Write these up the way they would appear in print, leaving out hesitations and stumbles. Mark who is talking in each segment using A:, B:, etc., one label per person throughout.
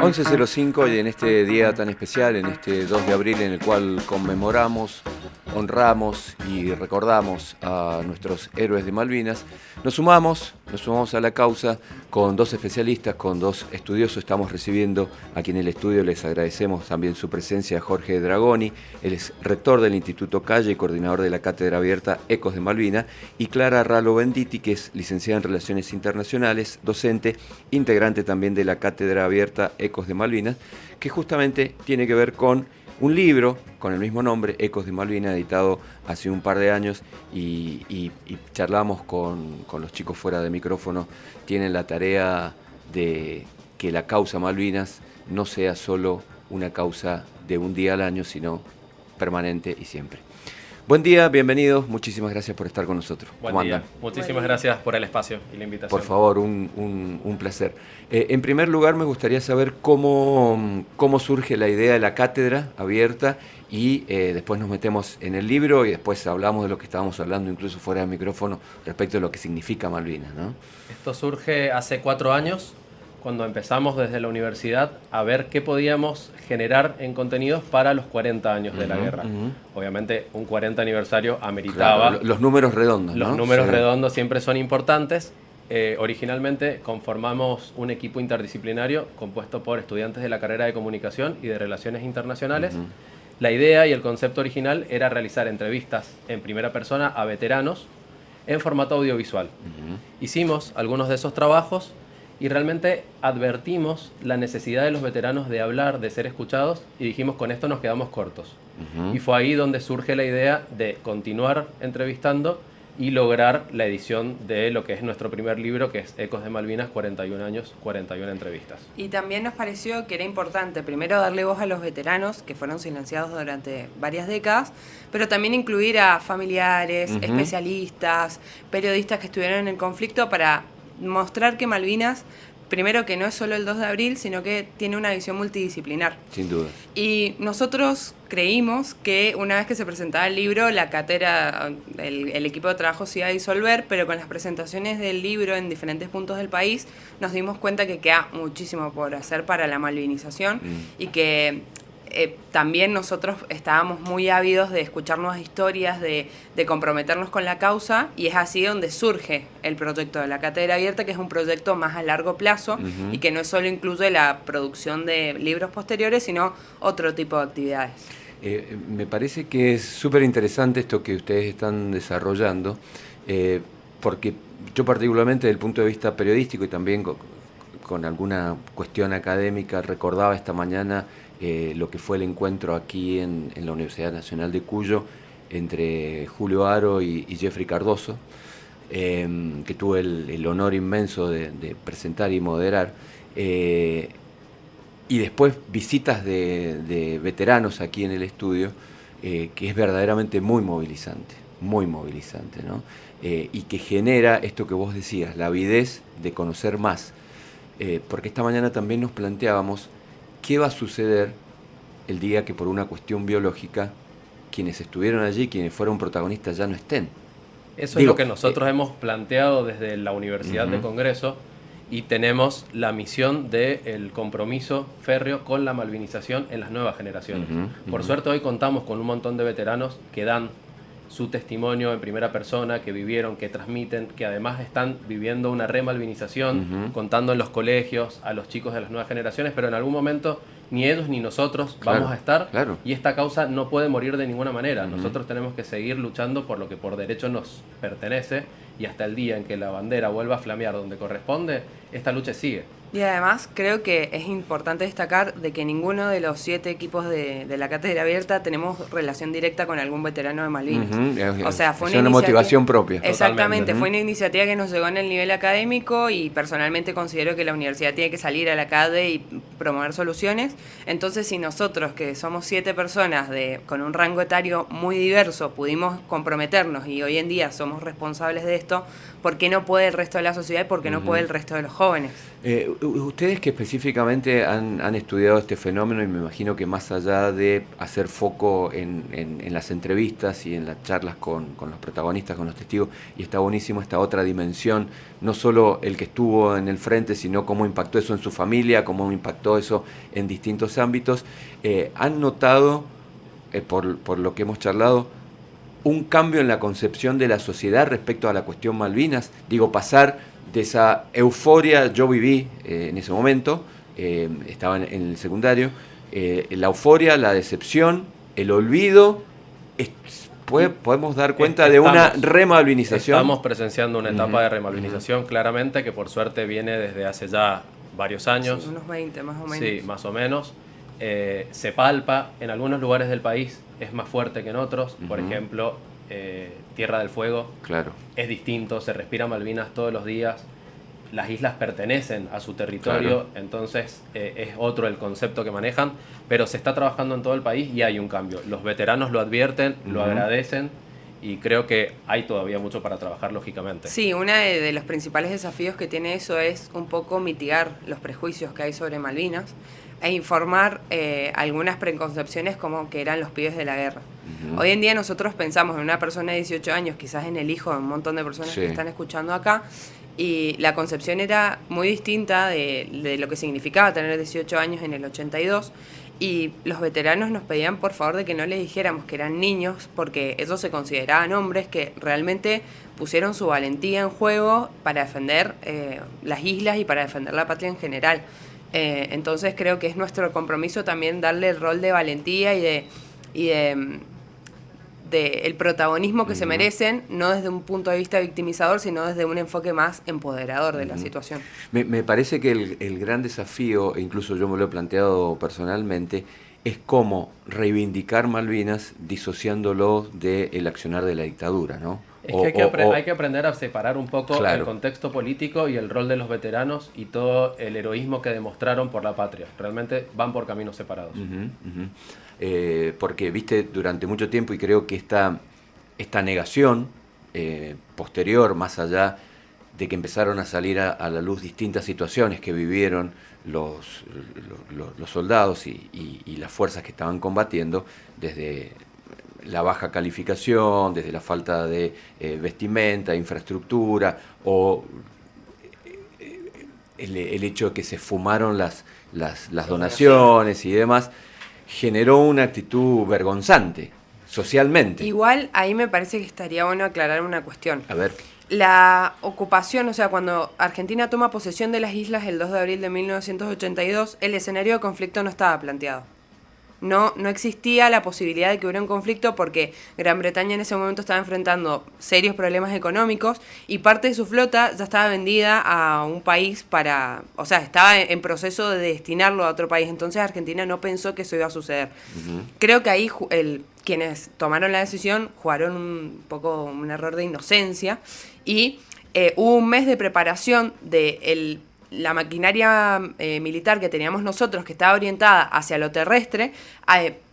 A: 11:05 y en este día tan especial, en este 2 de abril en el cual conmemoramos, honramos y recordamos a nuestros héroes de Malvinas, nos sumamos a la causa con dos especialistas, con dos estudiosos. Estamos recibiendo aquí en el estudio, les agradecemos también su presencia, a Jorge Dragoni, él es rector del Instituto Calle y coordinador de la Cátedra Abierta Ecos de Malvinas, y Clara Ralo Venditti, que es licenciada en Relaciones Internacionales, docente, integrante también de la Cátedra Abierta Ecos de Malvinas, que justamente tiene que ver con un libro con el mismo nombre, Ecos de Malvinas, editado hace un par de años, y charlamos con los chicos fuera de micrófono. Tienen la tarea de que la causa Malvinas no sea solo una causa de un día al año, sino permanente y siempre. Buen día, bienvenidos, muchísimas gracias por estar con nosotros.
B: Buen día, muchísimas gracias por el espacio y la invitación.
A: Por favor, un placer. En primer lugar, me gustaría saber cómo surge la idea de la cátedra abierta y después nos metemos en el libro y después hablamos de lo que estábamos hablando incluso fuera del micrófono respecto de lo que significa Malvinas, ¿no?
B: Esto surge hace 4 años, cuando empezamos desde la universidad a ver qué podíamos generar en contenidos para los 40 años de la guerra. Obviamente un 40 aniversario ameritaba...
A: Claro, los números redondos, ¿no?
B: Los números redondos siempre son importantes. Originalmente conformamos un equipo interdisciplinario compuesto por estudiantes de la carrera de Comunicación y de Relaciones Internacionales. La idea y el concepto original era realizar entrevistas en primera persona a veteranos en formato audiovisual. Hicimos algunos de esos trabajos y realmente advertimos la necesidad de los veteranos de hablar, de ser escuchados, y dijimos, con esto nos quedamos cortos. Y fue ahí donde surge la idea de continuar entrevistando y lograr la edición de lo que es nuestro primer libro, que es Ecos de Malvinas, 41 años, 41 entrevistas.
C: Y también nos pareció que era importante, primero, darle voz a los veteranos, que fueron silenciados durante varias décadas, pero también incluir a familiares, especialistas, periodistas que estuvieron en el conflicto, para mostrar que Malvinas, primero, que no es solo el 2 de abril, sino que tiene una visión multidisciplinar.
A: Sin duda.
C: Y nosotros creímos que una vez que se presentaba el libro, la cátedra, el equipo de trabajo se iba a disolver, pero con las presentaciones del libro en diferentes puntos del país, nos dimos cuenta que queda muchísimo por hacer para la malvinización y que también nosotros estábamos muy ávidos de escuchar nuevas historias, de comprometernos con la causa, y es así donde surge el proyecto de la Cátedra Abierta, que es un proyecto más a largo plazo y que no solo incluye la producción de libros posteriores, sino otro tipo de actividades.
A: Me parece que es súper interesante esto que ustedes están desarrollando, porque yo particularmente desde el punto de vista periodístico y también con alguna cuestión académica recordaba esta mañana lo que fue el encuentro aquí en la Universidad Nacional de Cuyo entre Julio Haro y Jeffrey Cardoso, que tuve el honor inmenso de presentar y moderar, y después visitas de veteranos aquí en el estudio, que es verdaderamente muy movilizante, ¿no? Y que genera esto que vos decías, la avidez de conocer más, porque esta mañana también nos planteábamos qué va a suceder el día que por una cuestión biológica quienes estuvieron allí, quienes fueron protagonistas, ya no estén.
B: Eso es lo que nosotros hemos planteado desde la Universidad de Congreso, y tenemos la misión del compromiso férreo con la malvinización en las nuevas generaciones. Por suerte hoy contamos con un montón de veteranos que dan su testimonio en primera persona, que vivieron, que transmiten, que además están viviendo una remalvinización, contando en los colegios a los chicos de las nuevas generaciones, pero en algún momento ni ellos ni nosotros vamos a estar, y esta causa no puede morir de ninguna manera. Nosotros tenemos que seguir luchando por lo que por derecho nos pertenece, y hasta el día en que la bandera vuelva a flamear donde corresponde, esta lucha sigue.
C: Y además creo que es importante destacar de que ninguno de los 7 equipos de la Cátedra Abierta tenemos relación directa con algún veterano de Malvinas. O sea, fue
A: una motivación propia.
C: Exactamente, fue una iniciativa que nos llegó en el nivel académico, y personalmente considero que la universidad tiene que salir a la calle y promover soluciones. Entonces, si nosotros, que somos 7 personas con un rango etario muy diverso, pudimos comprometernos y hoy en día somos responsables de esto, ¿por qué no puede el resto de la sociedad y por qué no puede el resto de los jóvenes?
A: Ustedes que específicamente han estudiado este fenómeno, y me imagino que más allá de hacer foco en las entrevistas y en las charlas con los protagonistas, con los testigos, y está buenísimo esta otra dimensión, no solo el que estuvo en el frente, sino cómo impactó eso en su familia, cómo impactó eso en distintos ámbitos, ¿han notado, por lo que hemos charlado, un cambio en la concepción de la sociedad respecto a la cuestión Malvinas? Digo, pasar de esa euforia, yo viví en ese momento, estaba en el secundario, la euforia, la decepción, el olvido, podemos dar cuenta de una remalvinización.
B: Estamos presenciando una etapa de remalvinización, claramente, que por suerte viene desde hace ya varios años.
C: Sí, unos 20 más o menos.
B: Sí, más o menos. Se palpa, en algunos lugares del país es más fuerte que en otros, por ejemplo, Tierra del Fuego,
A: claro,
B: es distinto, se respira Malvinas todos los días, las islas pertenecen a su territorio, claro. Entonces es otro el concepto que manejan, pero se está trabajando en todo el país y hay un cambio. Los veteranos lo advierten, lo agradecen, y creo que hay todavía mucho para trabajar, lógicamente.
C: Sí, uno de los principales desafíos que tiene eso es un poco mitigar los prejuicios que hay sobre Malvinas e informar algunas preconcepciones como que eran los pibes de la guerra. Hoy en día nosotros pensamos en una persona de 18 años, quizás en el hijo de un montón de personas que están escuchando acá, y la concepción era muy distinta de lo que significaba tener 18 años en el 82, y los veteranos nos pedían por favor de que no les dijéramos que eran niños, porque ellos se consideraban hombres que realmente pusieron su valentía en juego para defender las islas y para defender la patria en general. Entonces creo que es nuestro compromiso también darle el rol de valentía y de el protagonismo que se merecen, no desde un punto de vista victimizador, sino desde un enfoque más empoderador de la situación.
A: Me parece que el gran desafío, e incluso yo me lo he planteado personalmente, es cómo reivindicar Malvinas disociándolo del accionar de la dictadura, ¿no?
B: Es que hay que aprender a separar un poco el contexto político y el rol de los veteranos y todo el heroísmo que demostraron por la patria. Realmente van por caminos separados.
A: Porque, viste, durante mucho tiempo, y creo que esta negación posterior, más allá de que empezaron a salir a la luz distintas situaciones que vivieron los soldados y las fuerzas que estaban combatiendo, desde la baja calificación, desde la falta de vestimenta, infraestructura, o el hecho de que se fumaron las donaciones y demás, generó una actitud vergonzante socialmente.
C: Igual ahí me parece que estaría bueno aclarar una cuestión.
A: A ver.
C: La ocupación, o sea, cuando Argentina toma posesión de las islas el 2 de abril de 1982, el escenario de conflicto no estaba planteado. No existía la posibilidad de que hubiera un conflicto porque Gran Bretaña en ese momento estaba enfrentando serios problemas económicos y parte de su flota ya estaba vendida a un país o sea, estaba en proceso de destinarlo a otro país. Entonces Argentina no pensó que eso iba a suceder. Creo que ahí quienes tomaron la decisión jugaron un poco un error de inocencia y hubo un mes de preparación de la maquinaria militar que teníamos nosotros, que estaba orientada hacia lo terrestre,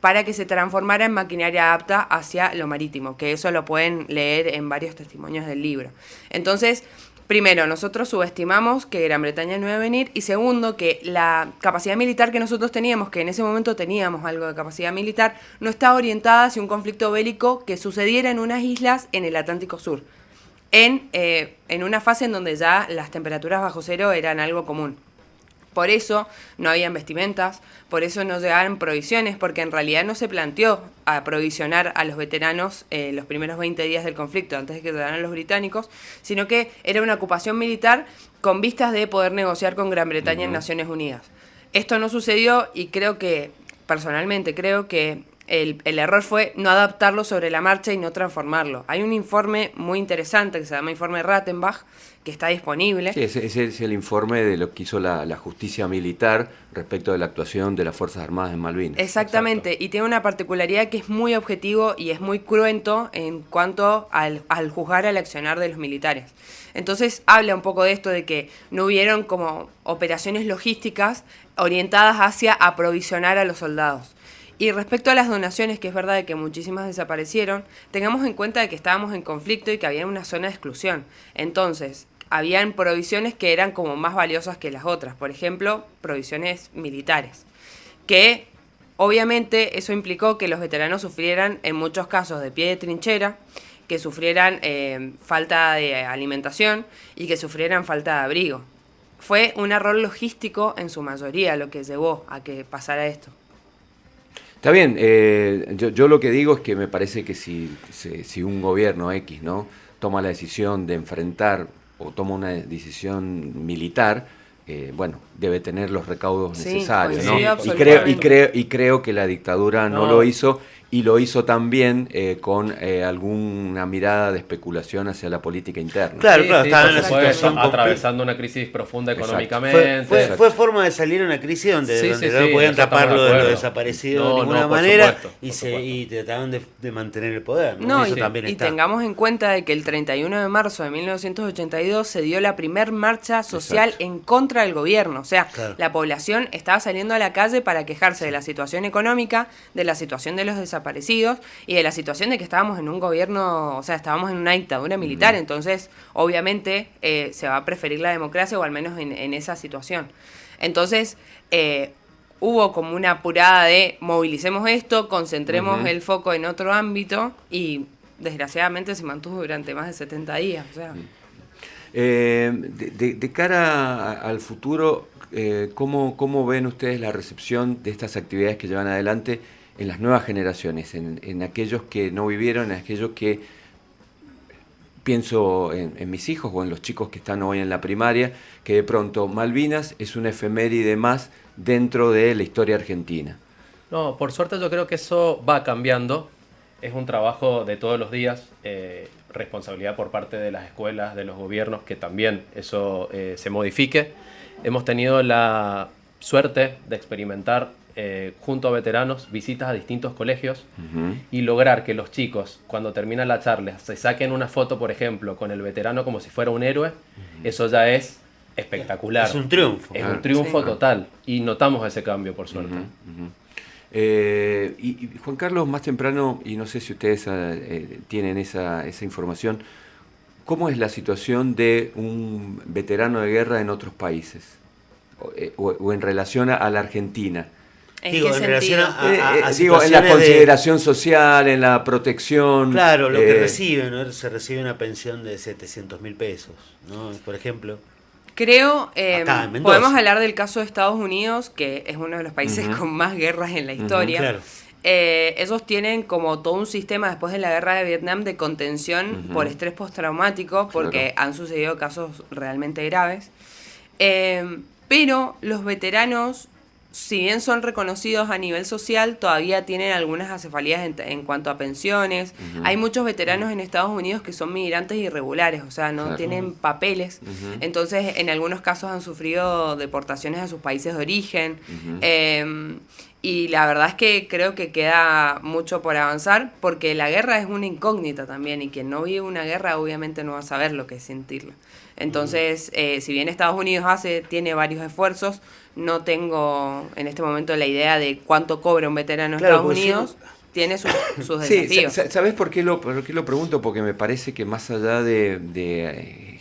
C: para que se transformara en maquinaria apta hacia lo marítimo, que eso lo pueden leer en varios testimonios del libro. Entonces, primero, nosotros subestimamos que Gran Bretaña no iba a venir, y segundo, que la capacidad militar que nosotros teníamos, que en ese momento teníamos algo de capacidad militar, no estaba orientada hacia un conflicto bélico que sucediera en unas islas en el Atlántico Sur. En una fase en donde ya las temperaturas bajo cero eran algo común. Por eso no habían vestimentas, por eso no llegaban provisiones, porque en realidad no se planteó aprovisionar a los veteranos los primeros 20 días del conflicto, antes de que llegaran los británicos, sino que era una ocupación militar con vistas de poder negociar con Gran Bretaña en Naciones Unidas. Esto no sucedió y personalmente creo que el error fue no adaptarlo sobre la marcha y no transformarlo. Hay un informe muy interesante que se llama Informe Rattenbach, que está disponible.
A: Sí, ese es el informe de lo que hizo la justicia militar respecto de la actuación de las Fuerzas Armadas en Malvinas.
C: Exactamente. Exacto. Y tiene una particularidad que es muy objetivo y es muy cruento en cuanto al juzgar al accionar de los militares. Entonces habla un poco de esto, de que no hubieron como operaciones logísticas orientadas hacia aprovisionar a los soldados. Y respecto a las donaciones, que es verdad que muchísimas desaparecieron, tengamos en cuenta de que estábamos en conflicto y que había una zona de exclusión. Entonces, habían provisiones que eran como más valiosas que las otras. Por ejemplo, provisiones militares. Que obviamente eso implicó que los veteranos sufrieran en muchos casos de pie de trinchera, que sufrieran falta de alimentación y que sufrieran falta de abrigo. Fue un error logístico en su mayoría lo que llevó a que pasara esto.
A: Está bien, yo lo que digo es que me parece que si un gobierno X, ¿no?, toma la decisión de enfrentar o toma una decisión militar, bueno, debe tener los recaudos necesarios, ¿no? Y creo que la dictadura no lo hizo, y lo hizo también con alguna mirada de especulación hacia la política interna.
B: Claro, estaban en una situación atravesando una crisis profunda económicamente.
D: Fue forma de salir a una crisis donde no podían taparlo de lo desaparecido de ninguna manera, y trataban de mantener el poder.
C: No, y tengamos en cuenta de que el 31 de marzo de 1982 se dio la primer marcha social en contra del gobierno. O sea, la población estaba saliendo a la calle para quejarse de la situación económica, de la situación de los desaparecidos y de la situación de que estábamos en un gobierno, o sea, estábamos en una dictadura militar. Entonces, obviamente, se va a preferir la democracia, o al menos en esa situación. Entonces, hubo como una apurada de movilicemos esto, concentremos el foco en otro ámbito, y desgraciadamente se mantuvo durante más de 70 días. O sea.
A: De cara al futuro, ¿cómo ven ustedes la recepción de estas actividades que llevan adelante en las nuevas generaciones, en aquellos que no vivieron, en aquellos que, pienso en mis hijos o en los chicos que están hoy en la primaria, que de pronto Malvinas es una efeméride más dentro de la historia argentina?
B: No, por suerte yo creo que eso va cambiando. Es un trabajo de todos los días, responsabilidad por parte de las escuelas, de los gobiernos, que también eso se modifique. Hemos tenido la suerte de experimentar junto a veteranos visitas a distintos colegios y lograr que los chicos, cuando termina la charla, se saquen una foto, por ejemplo, con el veterano como si fuera un héroe. Eso ya es espectacular.
D: Es un triunfo.
B: Es un triunfo total, y notamos ese cambio, por suerte.
A: Y Juan Carlos, más temprano, y no sé si ustedes tienen esa información, ¿cómo es la situación de un veterano de guerra en otros países? O en relación a la Argentina.
C: ¿En relación
A: en la consideración social, en la protección.
D: Claro, lo que reciben, ¿no? Se recibe una pensión de 700.000 pesos, ¿no? Por ejemplo.
C: Creo, podemos hablar del caso de Estados Unidos, que es uno de los países con más guerras en la historia.
D: Claro.
C: Ellos tienen como todo un sistema después de la guerra de Vietnam de contención por estrés postraumático, porque han sucedido casos realmente graves. Pero los veteranos, si bien son reconocidos a nivel social, todavía tienen algunas acefalías en cuanto a pensiones. Hay muchos veteranos en Estados Unidos que son migrantes irregulares, o sea, no tienen papeles. Entonces, en algunos casos han sufrido deportaciones a sus países de origen. Y la verdad es que creo que queda mucho por avanzar, porque la guerra es una incógnita también, y quien no vive una guerra obviamente no va a saber lo que es sentirla. Entonces, si bien Estados Unidos tiene varios esfuerzos, no tengo en este momento la idea de cuánto cobra un veterano en Estados Unidos. Tiene sus desafíos.
A: ¿Sabes por qué lo pregunto? Porque me parece que más allá de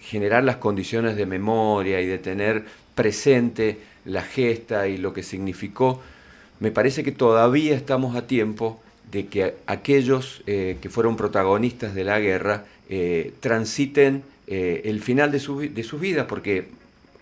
A: generar las condiciones de memoria y de tener presente la gesta y lo que significó, me parece que todavía estamos a tiempo de que aquellos que fueron protagonistas de la guerra transiten el final de sus vidas, porque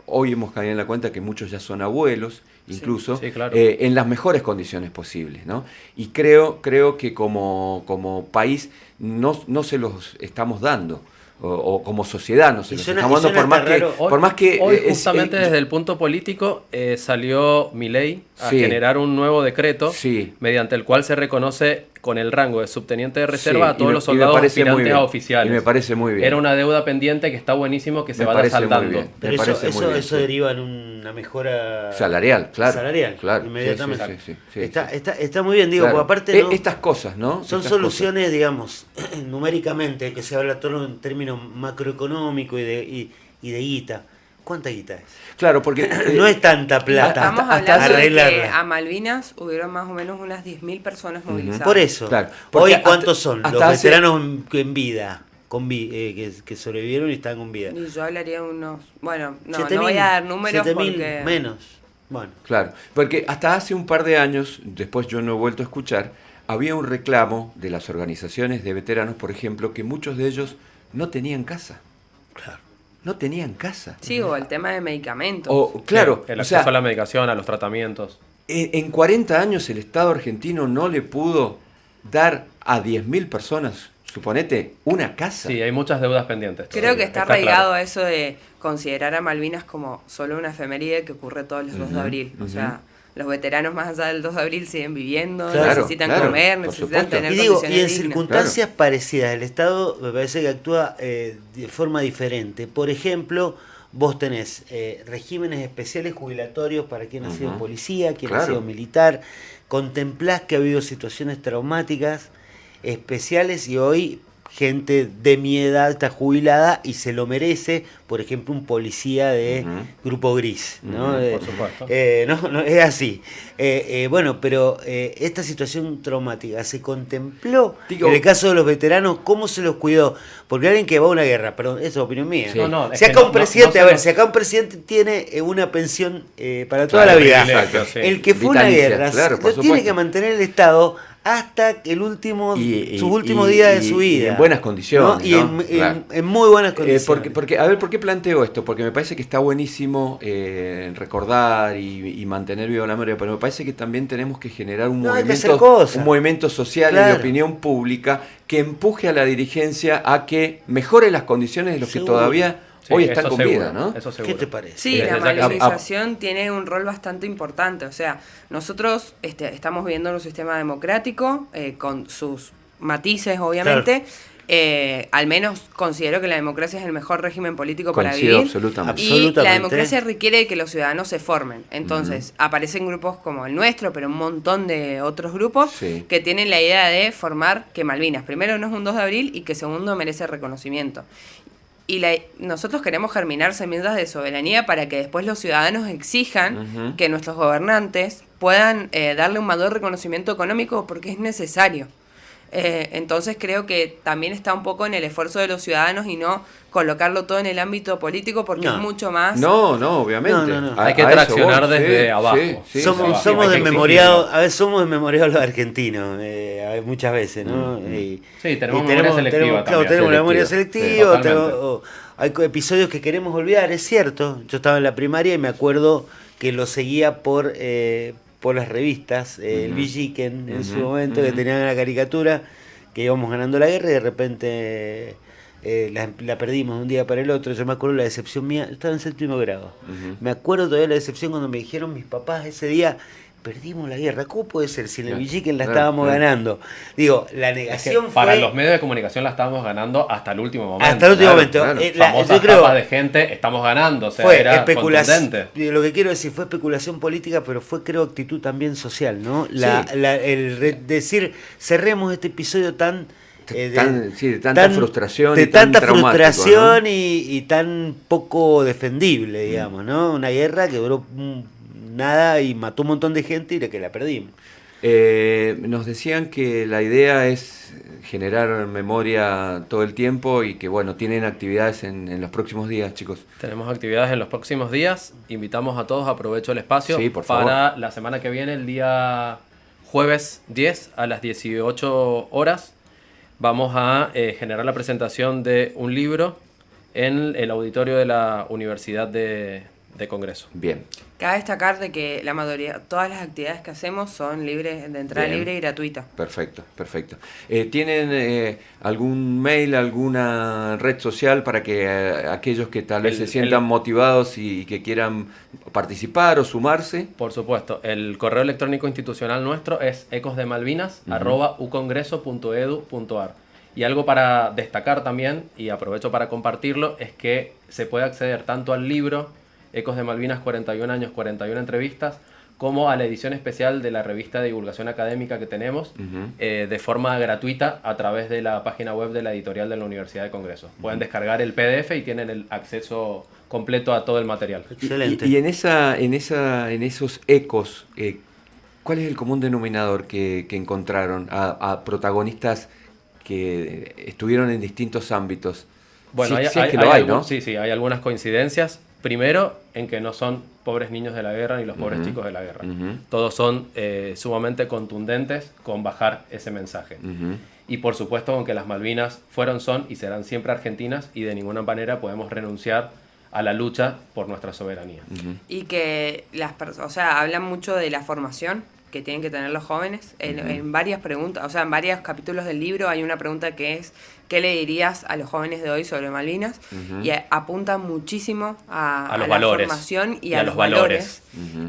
A: hoy hemos caído en la cuenta que muchos ya son abuelos, incluso,
B: claro.
A: En las mejores condiciones posibles, ¿no? Y creo que como país no se los estamos dando. O como sociedad no se los estamos dando, por más que
B: hoy justamente desde el punto político salió Milei a generar un nuevo decreto mediante el cual se reconoce con el rango de subteniente de reserva a todos los soldados aspirantes a oficiales.
A: Y me parece muy bien.
B: Era una deuda pendiente que está buenísimo que se vaya saldando.
D: Pero eso deriva en una mejora
A: salarial, claro,
D: inmediatamente. Está muy bien, digo, porque aparte
A: estas cosas, ¿no?
D: Son soluciones, digamos, numéricamente, que se habla todo en términos macroeconómicos y de guita. ¿Cuánta guita es?
A: Claro, porque
D: no es tanta plata.
C: Estamos hablando de que a Malvinas hubieron más o menos unas 10.000 personas movilizadas.
D: Por eso. Claro, hoy, ¿cuántos son los veteranos en vida? que sobrevivieron y están con vida.
C: Y yo hablaría de unos... Bueno, no voy a dar números porque...
D: menos. Bueno.
A: Claro, porque hasta hace un par de años, después yo no he vuelto a escuchar, había un reclamo de las organizaciones de veteranos, por ejemplo, que muchos de ellos no tenían casa.
D: Claro.
A: No tenían casa.
C: Sí, o el tema de medicamentos.
A: Claro,
B: el acceso a la medicación, a los tratamientos.
A: En 40 años el Estado argentino no le pudo dar a 10.000 personas, suponete, una casa.
B: Sí, hay muchas deudas pendientes.
C: Creo que está arraigado a eso de considerar a Malvinas como solo una efeméride que ocurre todos los 2 de abril. O sea, los veteranos más allá del 2 de abril siguen viviendo, necesitan comer, necesitan tener condiciones
D: y en
C: dignas.
D: circunstancias parecidas, el Estado me parece que actúa de forma diferente. Por ejemplo, vos tenés regímenes especiales jubilatorios para quien ha sido policía, quien ha sido militar, contemplás que ha habido situaciones traumáticas especiales y hoy gente de mi edad está jubilada y se lo merece, por ejemplo, un policía de Grupo Gris, ¿no?
B: Por supuesto.
D: No, es así. Bueno, pero esta situación traumática se contempló en el caso de los veteranos, ¿cómo se los cuidó? Porque alguien que va a una guerra, perdón, esa es opinión mía.
B: Sí.
D: Si acá un presidente, si acá un presidente tiene una pensión para toda la vida, el que fue a una guerra, lo tiene que mantener el Estado hasta el último, sus últimos días de su vida.
A: Y en buenas condiciones.
D: ¿no? Y en muy buenas condiciones.
A: Porque, a ver, ¿por qué planteo esto? Porque me parece que está buenísimo recordar y mantener viva la memoria, pero me parece que también tenemos que generar un movimiento social y de opinión pública que empuje a la dirigencia a que mejore las condiciones de los que todavía hoy están con vida, ¿no?
B: Eso seguro.
D: ¿Qué te parece?
C: Sí, la malvinización tiene un rol bastante importante. O sea, nosotros estamos viviendo en un sistema democrático con sus matices, obviamente. Claro. Al menos considero que la democracia es el mejor régimen político para vivir.
A: Absolutamente.
C: Y la democracia requiere de que los ciudadanos se formen. Entonces, aparecen grupos como el nuestro, pero un montón de otros grupos que tienen la idea de formar que Malvinas, primero, no es un 2 de abril y que segundo, merece reconocimiento. Y nosotros queremos germinar semillas de soberanía para que después los ciudadanos exijan que nuestros gobernantes puedan darle un mayor reconocimiento económico porque es necesario. Entonces creo que también está un poco en el esfuerzo de los ciudadanos y no colocarlo todo en el ámbito político porque es mucho más...
A: No, obviamente.
B: Hay que traccionar desde abajo.
D: Somos desmemoriados, a veces somos desmemoriados los argentinos, muchas veces, ¿no?
B: Tenemos memoria selectiva.
D: Tenemos una memoria selectiva, hay episodios que queremos olvidar, es cierto. Yo estaba en la primaria y me acuerdo que lo seguía por las revistas, el Villiquen en su momento, que tenían una caricatura que íbamos ganando la guerra y de repente la perdimos de un día para el otro. Yo me acuerdo la decepción mía, yo estaba en 7º grado. Me acuerdo todavía la decepción cuando me dijeron mis papás ese día: perdimos la guerra. ¿Cómo puede ser si en el Villiquen la estábamos ganando? Digo, la negación
B: para los medios de comunicación la estábamos ganando hasta el último momento.
D: Hasta el último momento.
B: Famosas tapas de gente, estamos ganando. O sea,
D: fue
B: era
D: especulación. Lo que quiero decir, fue especulación política, pero fue, creo, actitud también social, ¿no? Decir, cerremos este episodio de tanta frustración. De tanta frustración, ¿no? y tan poco defendible, digamos, ¿no? Una guerra que duró nada y mató un montón de gente y que la perdimos.
A: Nos decían que la idea es generar memoria todo el tiempo y que, bueno, tienen actividades en los próximos días, chicos.
B: Tenemos actividades en los próximos días. Invitamos a todos, aprovecho el espacio
A: por favor,
B: para la semana que viene, el día jueves 10 a las 18 horas. Vamos a generar la presentación de un libro en el auditorio de la Universidad de Congreso.
A: Bien.
C: Cabe destacar de que la mayoría, todas las actividades que hacemos son libres, de entrada libre y gratuita.
A: Perfecto. ¿Tienen algún mail, alguna red social para que aquellos que tal vez se sientan motivados y que quieran participar o sumarse?
B: Por supuesto. El correo electrónico institucional nuestro es ecosdemalvinas@ucongreso.edu.ar. Y algo para destacar también, y aprovecho para compartirlo, es que se puede acceder tanto al libro Ecos de Malvinas, 41 años, 41 entrevistas, como a la edición especial de la revista de divulgación académica que tenemos de forma gratuita a través de la página web de la editorial de la Universidad de Congreso. Pueden descargar el PDF y tienen el acceso completo a todo el material.
A: Excelente. Y en esos ecos, ¿cuál es el común denominador que encontraron a protagonistas que estuvieron en distintos ámbitos.
B: Bueno,
A: sí, hay, ¿no?
B: Sí, hay algunas coincidencias. Primero, en que no son pobres niños de la guerra ni los pobres chicos de la guerra. Todos son sumamente contundentes con bajar ese mensaje. Y por supuesto, con que las Malvinas fueron, son y serán siempre argentinas, y de ninguna manera podemos renunciar a la lucha por nuestra soberanía.
C: Y que hablan mucho de la formación que tienen que tener los jóvenes. En varias preguntas, o sea, en varios capítulos del libro hay una pregunta que es: ¿qué le dirías a los jóvenes de hoy sobre Malvinas? Y apunta muchísimo a
B: los
C: la
B: valores,
C: formación y a los valores.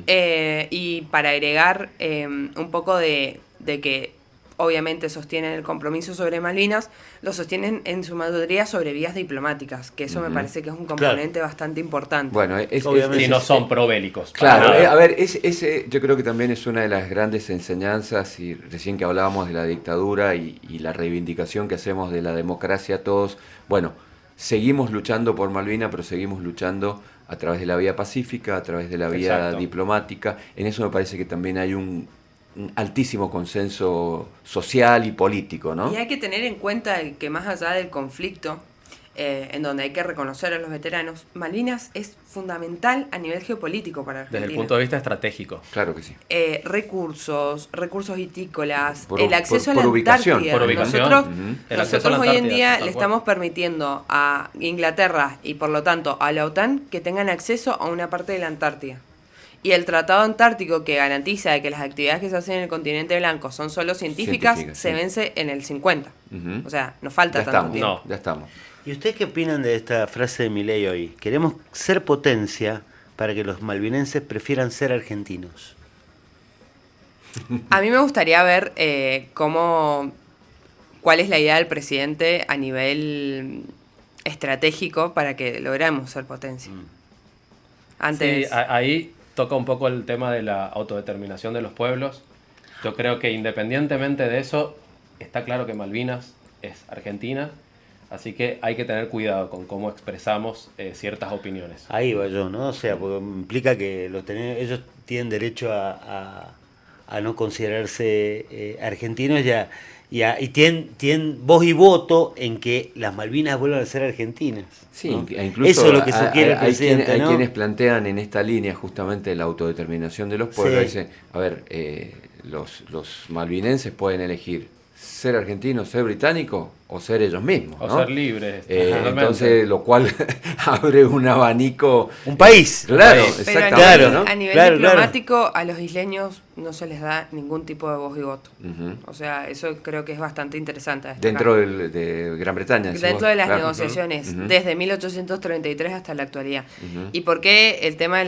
C: Y para agregar un poco de que obviamente sostienen el compromiso sobre Malvinas, lo sostienen en su mayoría sobre vías diplomáticas, que eso me parece que es un componente bastante importante.
A: Bueno,
B: si no son probélicos.
A: Claro, a ver, ese yo creo que también es una de las grandes enseñanzas, y recién que hablábamos de la dictadura y la reivindicación que hacemos de la democracia todos, bueno, seguimos luchando por Malvinas, pero seguimos luchando a través de la vía pacífica, a través de la vía diplomática. En eso me parece que también hay un altísimo consenso social y político, ¿no?
C: Y hay que tener en cuenta que más allá del conflicto, en donde hay que reconocer a los veteranos, Malvinas es fundamental a nivel geopolítico para Argentina.
B: Desde el punto de vista estratégico.
A: Claro que sí.
C: Recursos vitícolas,
A: por
C: el acceso a la
A: ubicación.
C: Antártida.
B: Por ubicación.
C: Nosotros hoy en día le estamos permitiendo a Inglaterra y por lo tanto a la OTAN que tengan acceso a una parte de la Antártida. Y el Tratado Antártico, que garantiza de que las actividades que se hacen en el continente blanco son solo científicas, se vence en el 50. O sea, nos falta tanto tiempo.
A: No, ya estamos.
D: ¿Y ustedes qué opinan de esta frase de Milei hoy? Queremos ser potencia para que los malvinenses prefieran ser argentinos.
C: A mí me gustaría ver cuál es la idea del presidente a nivel estratégico para que logremos ser potencia. Antes...
B: Sí, ahí toca un poco el tema de la autodeterminación de los pueblos. Yo creo que independientemente de eso, está claro que Malvinas es Argentina, así que hay que tener cuidado con cómo expresamos ciertas opiniones.
D: Ahí va yo, ¿no? O sea, porque implica que ellos tienen derecho a no considerarse argentinos y tienen voz y voto en que las Malvinas vuelvan a ser argentinas.
A: Sí,
D: ¿no?
A: incluso
D: eso es lo que sugiere el presidente,
A: hay
D: ¿no?
A: quienes plantean en esta línea justamente la autodeterminación de los pueblos. Dicen, a ver, los malvinenses pueden elegir ser argentinos, ser británicos o ser ellos mismos,
B: o
A: ¿no?
B: ser libres.
A: Entonces, lo cual abre un abanico.
D: Un país.
A: Claro,
C: Pero
A: exactamente.
C: a nivel diplomático, a los isleños no se les da ningún tipo de voz y voto. O sea, eso creo que es bastante interesante.
A: Dentro de Gran Bretaña.
C: Dentro de las negociaciones, desde 1833 hasta la actualidad. ¿Y por qué el tema de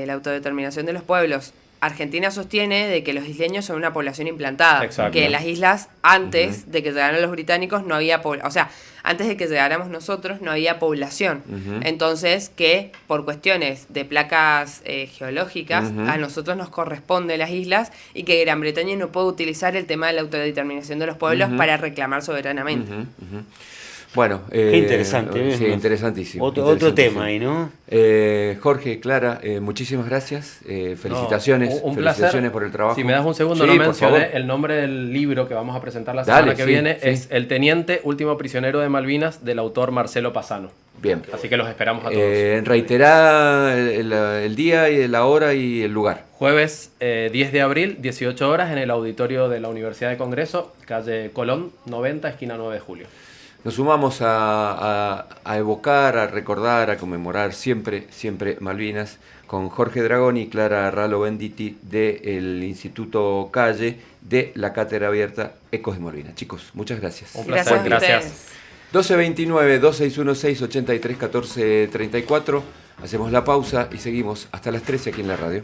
C: la autodeterminación de los pueblos? Argentina sostiene de que los isleños son una población implantada, que en las islas antes de que llegaran los británicos no había o sea, antes de que llegáramos nosotros no había población. Entonces, que por cuestiones de placas geológicas a nosotros nos corresponde las islas y que Gran Bretaña no puede utilizar el tema de la autodeterminación de los pueblos para reclamar soberanamente.
A: Bueno,
D: qué interesante.
A: Sí, interesantísimo.
D: Otro tema ahí, ¿no?
A: Jorge, Clara, muchísimas gracias. Felicitaciones.
B: Un
A: felicitaciones
B: placer.
A: por el trabajo.
B: Si me das un segundo, no mencioné el nombre del libro que vamos a presentar la semana que viene. Es El Teniente, último prisionero de Malvinas, del autor Marcelo Pasano.
A: Bien.
B: Así que los esperamos a todos.
A: Reiterá el día y la hora y el lugar.
B: Jueves 10 de abril, 18 horas, en el auditorio de la Universidad de Congreso, calle Colón 90, esquina 9 de julio.
A: Nos sumamos a evocar, a recordar, a conmemorar siempre Malvinas con Jorge Dragón y Clara Ralo Benditi del Instituto Calle de la Cátedra Abierta Ecos de Malvinas. Chicos, muchas gracias.
B: Un placer, gracias.
A: 1229-261-683-1434. Hacemos la pausa y seguimos hasta las 13 aquí en la radio.